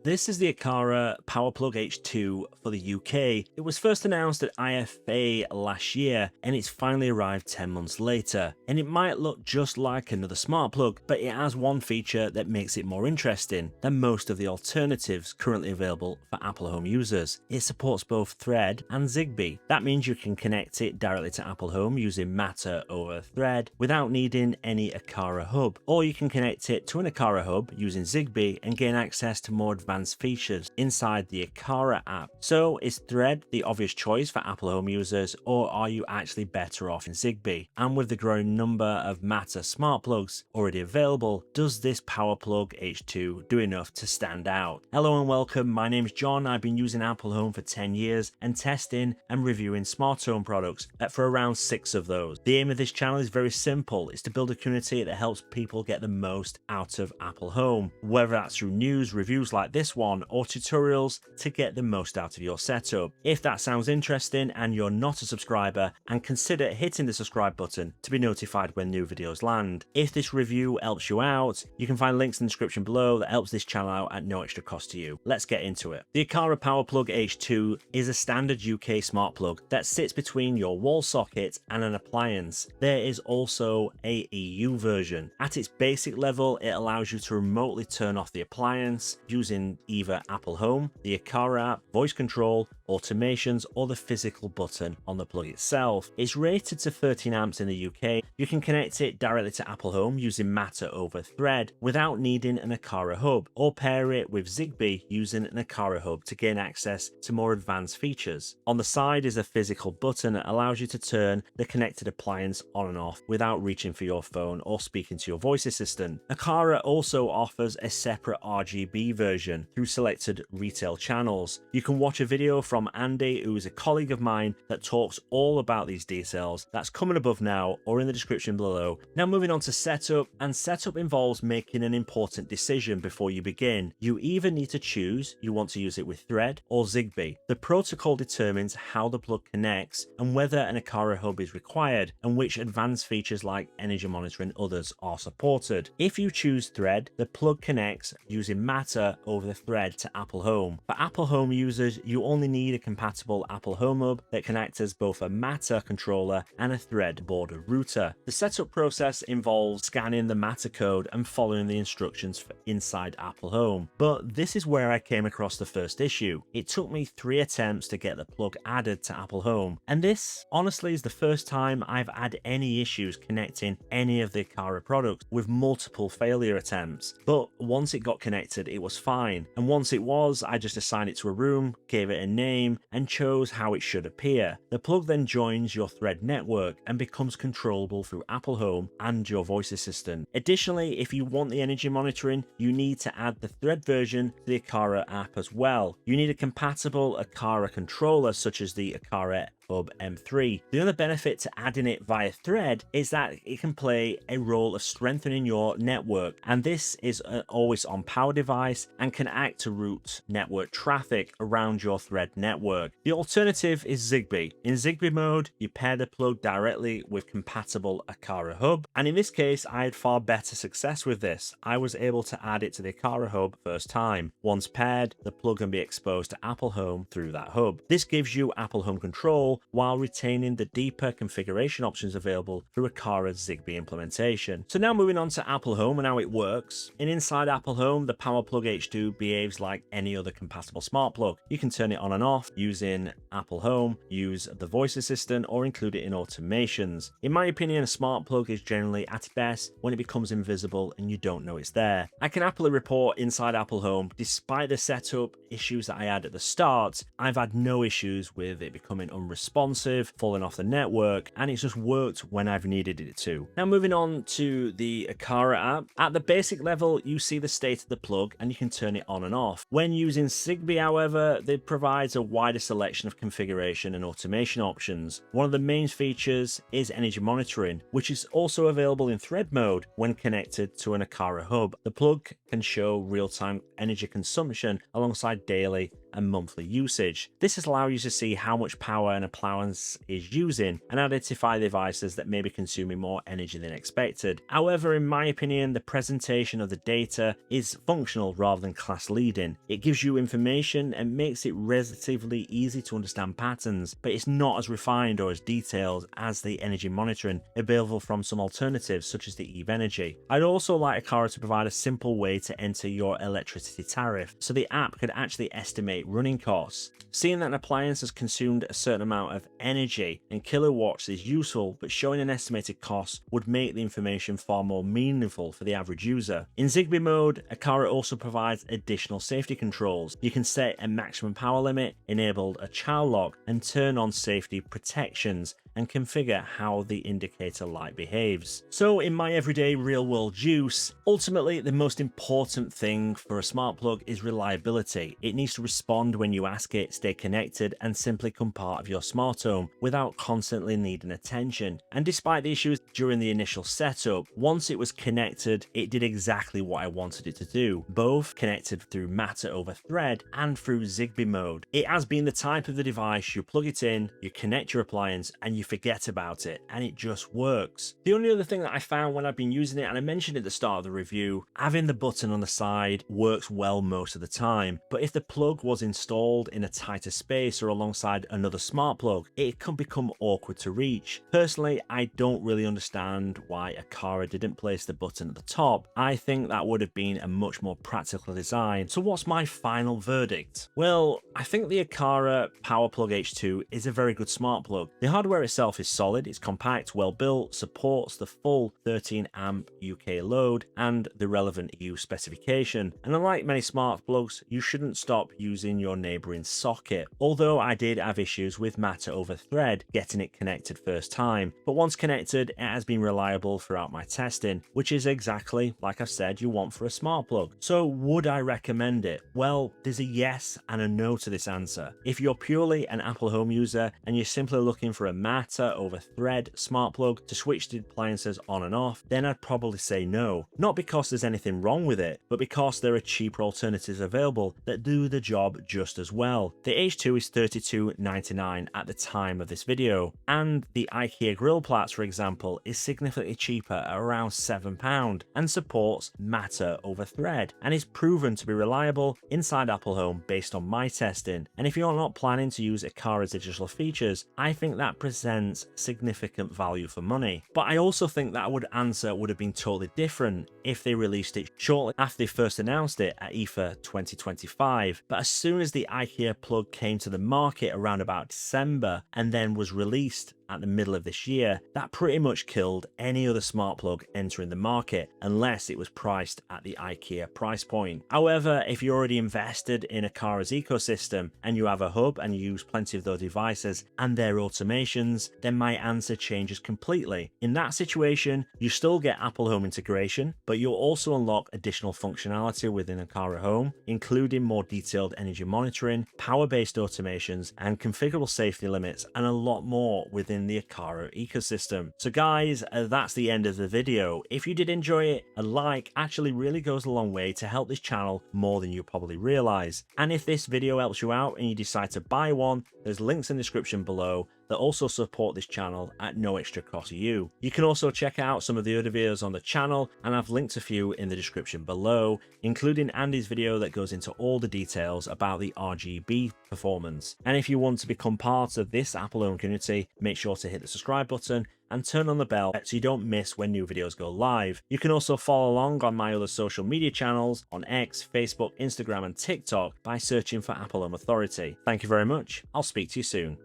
This is the Aqara Power Plug H2 for the UK. It was first announced at IFA last year and it's finally arrived 10 months later. And it might look just like another smart plug, but it has one feature that makes it more interesting than most of the alternatives currently available for Apple Home users. It supports both Thread and Zigbee. That means you can connect it directly to Apple Home using Matter over Thread without needing any Aqara Hub, or you can connect it to an Aqara Hub using Zigbee and gain access to more advanced features inside the Aqara app. So is Thread the obvious choice for Apple Home users, or are you actually better off in Zigbee? And with the growing number of Matter smart plugs already available, does this Power Plug H2 do enough to stand out? Hello and welcome, my name's John. I've been using Apple Home for 10 years and testing and reviewing smart home products for around 6 of those. The aim of this channel is very simple. It's to build a community that helps people get the most out of Apple Home, whether that's through news, reviews like this one, or tutorials to get the most out of your setup. If that sounds interesting and you're not a subscriber, and consider hitting the subscribe button to be notified when new videos land. If this review helps you out, you can find links in the description below that helps this channel out at no extra cost to you. Let's get into it. The Aqara Power Plug H2 is a standard UK smart plug that sits between your wall socket and an appliance. There is also a EU version. At its basic level, it allows you to remotely turn off the appliance using either Apple Home, the Aqara app, voice control, automations, or the physical button on the plug itself. It's rated to 13 amps in the UK. You can connect it directly to Apple Home using Matter over Thread without needing an Aqara Hub, or pair it with Zigbee using an Aqara Hub to gain access to more advanced features. On the side is a physical button that allows you to turn the connected appliance on and off without reaching for your phone or speaking to your voice assistant. Aqara also offers a separate RGB version through selected retail channels. You can watch a video from Andy, who is a colleague of mine, that talks all about these details. That's coming above now or in the description below. Now moving on to setup, and setup involves making an important decision before you begin. You either need to choose you want to use it with Thread or Zigbee. The protocol determines how the plug connects and whether an Aqara Hub is required and which advanced features like energy monitoring and others are supported. If you choose Thread, the plug connects using Matter over the Thread to Apple Home. For Apple Home users, you only need a compatible Apple Home Hub that can act as both a Matter controller and a Thread border router. The setup process involves scanning the Matter code and following the instructions for inside Apple Home. But this is where I came across the first issue. It took me 3 attempts to get the plug added to Apple Home, and this honestly is the first time I've had any issues connecting any of the Aqara products with multiple failure attempts. But once it got connected, it was fine, and once it was, I just assigned it to a room, gave it a name, and chose how it should appear. The plug then joins your Thread network and becomes controllable through Apple Home and your voice assistant. Additionally, if you want the energy monitoring, you need to add the Thread version to the Aqara app as well. You need a compatible Aqara controller such as the Aqara Hub M3. The other benefit to adding it via Thread is that it can play a role of strengthening your network, and this is an always on power device and can act to route network traffic around your Thread network. The alternative is Zigbee. In Zigbee mode, you pair the plug directly with compatible Aqara Hub, and in this case I had far better success with this. I was able to add it to the Aqara Hub first time. Once paired, the plug can be exposed to Apple Home through that hub. This gives you Apple Home control while retaining the deeper configuration options available through Aqara's Zigbee implementation. So now moving on to Apple Home and how it works. Inside Apple Home, the Power Plug H2 behaves like any other compatible smart plug. You can turn it on and off using Apple Home, use the voice assistant, or include it in automations. In my opinion, a smart plug is generally at its best when it becomes invisible and you don't know it's there. I can happily report inside Apple Home, despite the setup issues that I had at the start, I've had no issues with it becoming unresponsive, falling off the network, and it's just worked when I've needed it to. Now moving on to the Aqara app. At the basic level, you see the state of the plug and you can turn it on and off. When using Zigbee, however, it provides a wider selection of configuration and automation options. One of the main features is energy monitoring, which is also available in Thread mode when connected to an Aqara Hub. The plug can show real-time energy consumption alongside daily and monthly usage. This has allowed you to see how much power an appliance is using and identify devices that may be consuming more energy than expected. However, in my opinion, the presentation of the data is functional rather than class leading. It gives you information and makes it relatively easy to understand patterns, but it's not as refined or as detailed as the energy monitoring available from some alternatives such as the Eve Energy. I'd also like Aqara to provide a simple way to enter your electricity tariff, so the app could actually estimate running costs. Seeing that an appliance has consumed a certain amount of energy in kilowatts is useful, but showing an estimated cost would make the information far more meaningful for the average user. In Zigbee mode, Aqara also provides additional safety controls. You can set a maximum power limit, enable a child lock, and turn on safety protections and configure how the indicator light behaves. So in my everyday real world use, ultimately the most important thing for a smart plug is reliability. It needs to respond when you ask it, stay connected, and simply become part of your smart home without constantly needing attention. And despite the issues during the initial setup, once it was connected, it did exactly what I wanted it to do, both connected through Matter over Thread and through Zigbee mode. It has been the type of the device you plug it in, you connect your appliance, and you forget about it, and it just works. The only other thing that I found when I've been using it, and I mentioned at the start of the review, having the button on the side works well most of the time, but if the plug was installed in a tighter space or alongside another smart plug, it can become awkward to reach. Personally, I don't really understand why Aqara didn't place the button at the top. I think that would have been a much more practical design. So what's my final verdict? Well, I think the Aqara Power Plug H2 is a very good smart plug. The hardware itself is solid, it's compact, well built, supports the full 13 amp UK load and the relevant EU specification. And unlike many smart plugs, you shouldn't stop using your neighbouring socket. Although I did have issues with Matter over Thread getting it connected first time, but once connected, it has been reliable throughout my testing, which is exactly like I've said you want for a smart plug. So would I recommend it? Well, there's a yes and a no to this answer. If you're purely an Apple Home user and you're simply looking for a Matter over Thread smart plug to switch the appliances on and off, then I'd probably say no. Not because there's anything wrong with it, but because there are cheaper alternatives available that do the job just as well. The H2 is $32.99 at the time of this video, and the IKEA grill plats, for example, is significantly cheaper at around £7 and supports Matter over Thread and is proven to be reliable inside Apple Home based on my testing. And if you're not planning to use Aqara's digital features, I think that presents significant value for money. But I also think that answer would have been totally different if they released it shortly after they first announced it at IFA 2025. But as soon as the IKEA plug came to the market around about December and then was released at the middle of this year, that pretty much killed any other smart plug entering the market unless it was priced at the IKEA price point. However, if you're already invested in Aqara's ecosystem and you have a hub and you use plenty of those devices and their automations, then my answer changes completely. In that situation, you still get Apple Home integration, but you'll also unlock additional functionality within Aqara Home, including more detailed energy monitoring, power-based automations, and configurable safety limits, and a lot more within the Aqara ecosystem. So guys, that's the end of the video. If you did enjoy it, a like actually really goes a long way to help this channel more than you probably realize. And if this video helps you out and you decide to buy one, there's links in the description below that also support this channel at no extra cost to you. You can also check out some of the other videos on the channel, and I've linked a few in the description below, including Andy's video that goes into all the details about the RGB performance. And if you want to become part of this Apple Home community, make sure to hit the subscribe button and turn on the bell so you don't miss when new videos go live. You can also follow along on my other social media channels on X, Facebook, Instagram, and TikTok by searching for Apple Home Authority. Thank you very much. I'll speak to you soon.